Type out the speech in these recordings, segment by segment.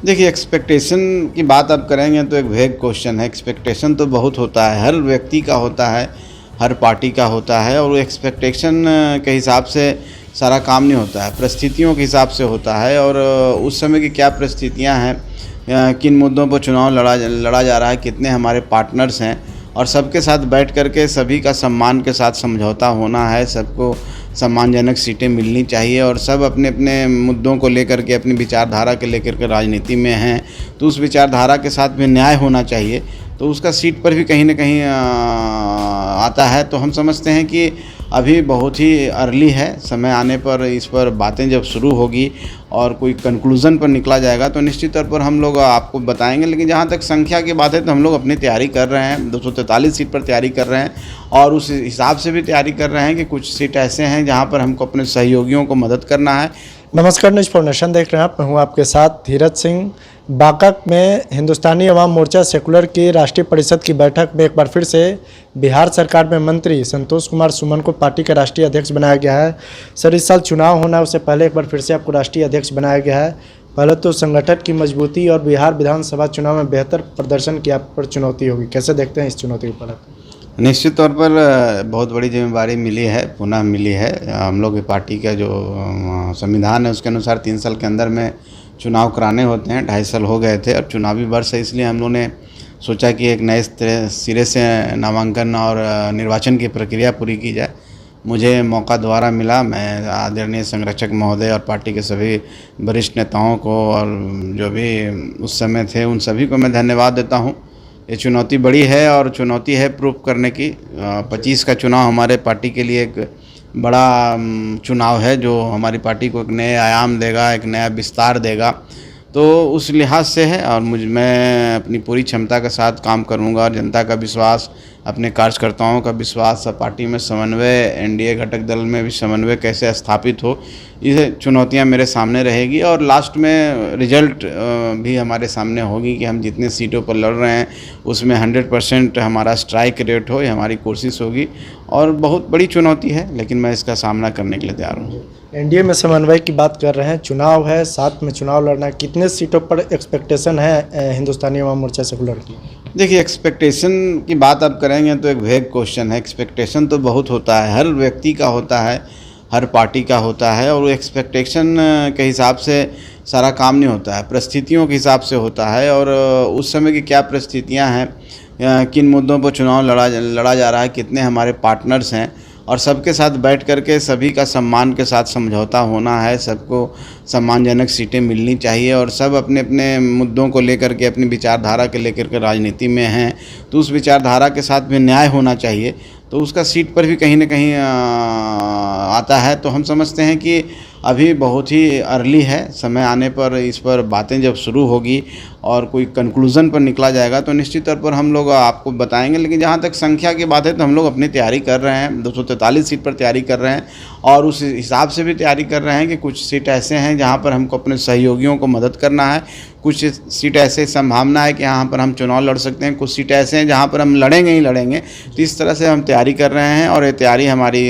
देखिए, एक्सपेक्टेशन की बात आप करेंगे तो एक वेग क्वेश्चन है। एक्सपेक्टेशन तो बहुत होता है, हर व्यक्ति का होता है, हर पार्टी का होता है, और वो एक्सपेक्टेशन के हिसाब से सारा काम नहीं होता है, परिस्थितियों के हिसाब से होता है। और उस समय की क्या परिस्थितियां हैं, किन मुद्दों पर चुनाव लड़ा जा रहा है, कितने हमारे पार्टनर्स हैं, और सबके साथ बैठ कर के सभी का सम्मान के साथ समझौता होना है। सबको सम्मानजनक सीटें मिलनी चाहिए, और सब अपने अपने मुद्दों को लेकर के, अपनी विचारधारा के लेकर के राजनीति में हैं, तो उस विचारधारा के साथ भी न्याय होना चाहिए। तो उसका सीट पर भी कहीं न कहीं आता है। तो हम समझते हैं कि अभी बहुत ही अर्ली है, समय आने पर इस पर बातें जब शुरू होगी और कोई कंक्लूज़न पर निकला जाएगा तो निश्चित तौर पर हम लोग आपको बताएंगे। लेकिन जहाँ तक संख्या की बात है तो हम लोग अपनी तैयारी कर रहे हैं, 243 सीट पर तैयारी कर रहे हैं, और उस हिसाब से भी तैयारी कर रहे हैं कि कुछ सीट ऐसे हैं जहाँ पर हमको अपने सहयोगियों को मदद करना है। नमस्कार, न्यूज़ फॉर नेशन देख रहे हैं आप। मैं हूं आपके साथ धीरज सिंह। बांका में हिंदुस्तानी अवाम मोर्चा सेकुलर की राष्ट्रीय परिषद की बैठक में एक बार फिर से बिहार सरकार में मंत्री संतोष कुमार सुमन को पार्टी का राष्ट्रीय अध्यक्ष बनाया गया है। सर, इस साल चुनाव होना है, उससे पहले एक बार फिर से आपको राष्ट्रीय अध्यक्ष बनाया गया है। पहले तो संगठन की मजबूती और बिहार विधानसभा चुनाव में बेहतर प्रदर्शन की आप पर चुनौती होगी, कैसे देखते हैं इस चुनौती को? निश्चित तौर पर बहुत बड़ी जिम्मेदारी मिली है, पुनः मिली है। हम लोग की पार्टी का जो संविधान है उसके अनुसार 3 साल के अंदर में चुनाव कराने होते हैं। 2.5 साल हो गए थे और चुनावी वर्ष है, इसलिए हम लोगों ने सोचा कि एक नए सिरे से नामांकन और निर्वाचन की प्रक्रिया पूरी की जाए। मुझे मौका दोबारा मिला। मैं आदरणीय संरक्षक महोदय और पार्टी के सभी वरिष्ठ नेताओं को और जो भी उस समय थे उन सभी को मैं धन्यवाद देता हूँ। ये चुनौती बड़ी है और चुनौती है प्रूफ करने की। 25 का चुनाव हमारे पार्टी के लिए एक बड़ा चुनाव है जो हमारी पार्टी को एक नए आयाम देगा, एक नया विस्तार देगा। तो उस लिहाज से है, और मैं अपनी पूरी क्षमता के साथ काम करूंगा, और जनता का विश्वास, अपने कार्यकर्ताओं का विश्वास, पार्टी में समन्वय, एनडीए घटक दल में भी समन्वय कैसे स्थापित हो, ये चुनौतियां मेरे सामने रहेगी। और लास्ट में रिजल्ट भी हमारे सामने होगी कि हम जितने सीटों पर लड़ रहे हैं उसमें 100% हमारा स्ट्राइक रेट हो, ये हमारी कोशिश होगी। और बहुत बड़ी चुनौती है, लेकिन मैं इसका सामना करने के लिए तैयार हूँ। एनडीए में समन्वय की बात कर रहे हैं, चुनाव है, साथ में चुनाव लड़ना, कितने सीटों पर एक्सपेक्टेशन है हिंदुस्तानी अवाम मोर्चा सेकुलर की? देखिए, एक्सपेक्टेशन की बात आप करेंगे तो एक वेग क्वेश्चन है। एक्सपेक्टेशन तो बहुत होता है, हर व्यक्ति का होता है, हर पार्टी का होता है, और वो एक्सपेक्टेशन के हिसाब से सारा काम नहीं होता है, परिस्थितियों के हिसाब से होता है। और उस समय की क्या परिस्थितियां हैं, किन मुद्दों पर चुनाव लड़ा जा रहा है, कितने हमारे पार्टनर्स हैं, और सबके साथ बैठ कर के सभी का सम्मान के साथ समझौता होना है। सबको सम्मानजनक सीटें मिलनी चाहिए, और सब अपने अपने मुद्दों को लेकर के, अपनी विचारधारा के लेकर के राजनीति में हैं, तो उस विचारधारा के साथ भी न्याय होना चाहिए। तो उसका सीट पर भी कहीं न कहीं आता है। तो हम समझते हैं कि अभी बहुत ही अर्ली है, समय आने पर इस पर बातें जब शुरू होगी और कोई कंक्लूज़न पर निकला जाएगा तो निश्चित तौर पर हम लोग आपको बताएंगे। लेकिन जहाँ तक संख्या की बात है तो हम लोग अपनी तैयारी कर रहे हैं, 243 सीट पर तैयारी कर रहे हैं, और उस हिसाब से भी तैयारी कर रहे हैं कि कुछ सीट ऐसे हैं जहाँ पर हमको अपने सहयोगियों को मदद करना है, कुछ सीट ऐसे संभावना है कि यहाँ पर हम चुनाव लड़ सकते हैं, कुछ सीट ऐसे हैं जहाँ पर हम लड़ेंगे ही लड़ेंगे। तो इस तरह से हम तैयारी कर रहे हैं, और ये तैयारी हमारी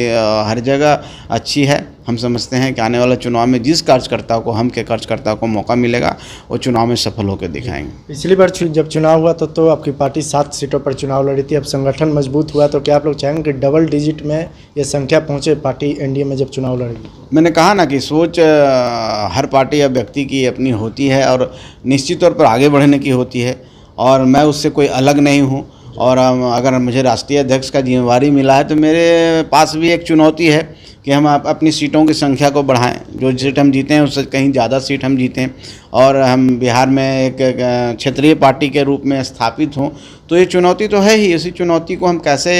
हर जगह अच्छी है। हम समझते हैं कि आने वाले चुनाव में जिस कार्यकर्ता को, हम के कार्यकर्ता को मौका मिलेगा, वो चुनाव में सफल होकर दिखाएंगे। पिछली बार जब चुनाव हुआ तो आपकी पार्टी 7 सीटों पर चुनाव लड़ी थी। अब संगठन मजबूत हुआ तो क्या आप लोग चाहेंगे कि डबल डिजिट में ये संख्या पहुंचे पार्टी एनडीए में जब चुनाव लड़ेगी? मैंने कहा ना कि सोच हर पार्टी या व्यक्ति की अपनी होती है, और निश्चित तौर पर आगे बढ़ने की होती है, और मैं उससे कोई अलग नहीं हूँ। और अगर मुझे राष्ट्रीय अध्यक्ष का जिम्मेवारी मिला है तो मेरे पास भी एक चुनौती है कि हम अपनी सीटों की संख्या को बढ़ाएं। जो सीट हम जीते हैं उससे कहीं ज़्यादा सीट हम जीतें, और हम बिहार में एक क्षेत्रीय पार्टी के रूप में स्थापित हों। तो ये चुनौती तो है ही, इसी चुनौती को हम कैसे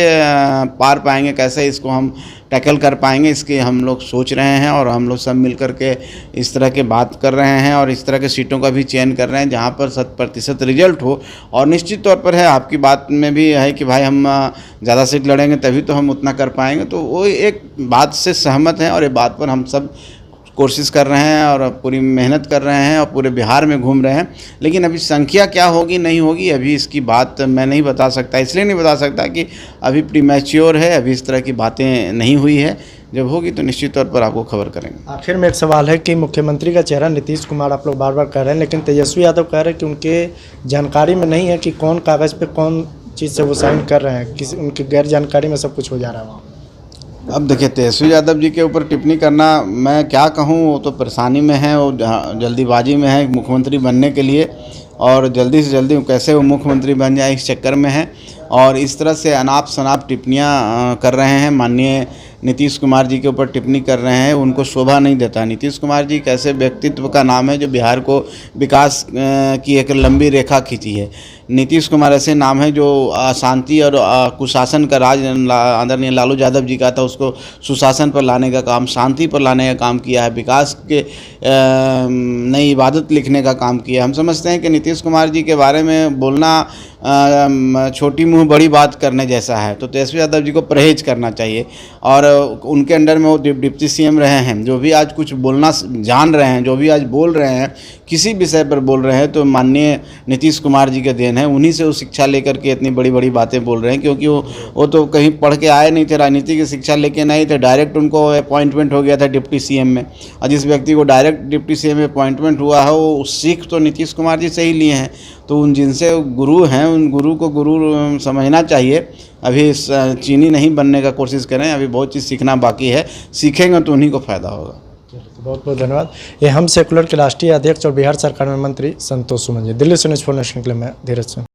पार पाएंगे, कैसे इसको हम टैकल कर पाएंगे, इसकी हम लोग सोच रहे हैं। और हम लोग सब मिल कर के इस तरह के बात कर रहे हैं, और इस तरह के सीटों का भी चयन कर रहे हैं जहाँ पर 100% रिजल्ट हो। और निश्चित तौर पर है, आपकी बात में भी है कि भाई हम ज़्यादा सीट लड़ेंगे तभी तो हम उतना कर पाएंगे। तो वो एक बात से सहमत हैं, और ये बात पर हम सब कोशिश कर रहे हैं और पूरी मेहनत कर रहे हैं, और पूरे बिहार में घूम रहे हैं। लेकिन अभी संख्या क्या होगी नहीं होगी, अभी इसकी बात मैं नहीं बता सकता। इसलिए नहीं बता सकता कि अभी प्रीमैच्योर है, अभी इस तरह की बातें नहीं हुई है। जब होगी तो निश्चित तौर पर आपको खबर करेंगे। आखिर में एक सवाल है कि मुख्यमंत्री का चेहरा नीतीश कुमार आप लोग बार बार कह रहे हैं, लेकिन तेजस्वी यादव कह रहे हैं कि उनके जानकारी में नहीं है कि कौन कागज़ पे कौन चीज़ से वो साइन कर रहे हैं, किसी उनकी गैर जानकारी में सब कुछ हो जा रहा है वहाँ। अब देखिए, तेजस्वी यादव जी के ऊपर टिप्पणी करना, मैं क्या कहूँ, वो तो परेशानी में है, वो जल्दीबाजी में है मुख्यमंत्री बनने के लिए, और जल्दी से जल्दी कैसे वो मुख्यमंत्री बन जाए इस चक्कर में है, और इस तरह से अनाप शनाप टिप्पणियाँ कर रहे हैं। माननीय नीतीश कुमार जी के ऊपर टिप्पणी कर रहे हैं, उनको शोभा नहीं देता। नीतीश कुमार जी कैसे व्यक्तित्व का नाम है जो बिहार को विकास की एक लंबी रेखा खींची है। नीतीश कुमार ऐसे नाम है जो शांति और कुशासन का राज आदरणीय लालू यादव जी का था, उसको सुशासन पर लाने का काम, शांति पर लाने का काम किया है, विकास के नई इबादत लिखने का काम किया। हम समझते हैं कि नीतीश कुमार जी के बारे में बोलना छोटी मुँह बड़ी बात करने जैसा है, तो तेजस्वी यादव जी को परहेज करना चाहिए। और उनके अंडर में वो डिप्टी सीएम रहे हैं, जो भी आज कुछ बोलना जान रहे हैं, जो भी आज बोल रहे हैं, किसी विषय पर बोल रहे हैं, तो माननीय नीतीश कुमार जी के देन है। उन्हीं से वो शिक्षा लेकर के इतनी बड़ी बड़ी बातें बोल रहे हैं, क्योंकि वो तो कहीं पढ़ के आए नहीं थे, राजनीति की शिक्षा लेके नहीं थे, डायरेक्ट उनको अपॉइंटमेंट हो गया था डिप्टी सीएम में। और जिस व्यक्ति को डायरेक्ट डिप्टी सीएम में अपॉइंटमेंट हुआ है, वो सीख तो नीतीश कुमार जी से ही लिए हैं। तो उन जिनसे गुरु हैं, उन गुरु को गुरु समझना चाहिए। अभी चीनी नहीं बनने का कोशिश करें, अभी बहुत चीज़ सीखना बाकी है, सीखेंगे तो उन्हीं को फ़ायदा होगा। बहुत बहुत धन्यवाद। ये हम सेकुलर के राष्ट्रीय अध्यक्ष और बिहार सरकार में मंत्री संतोष सुमन जी। दिल्ली से न्यूज़ 4 नेशन के लिए मैं धीरज सिंह।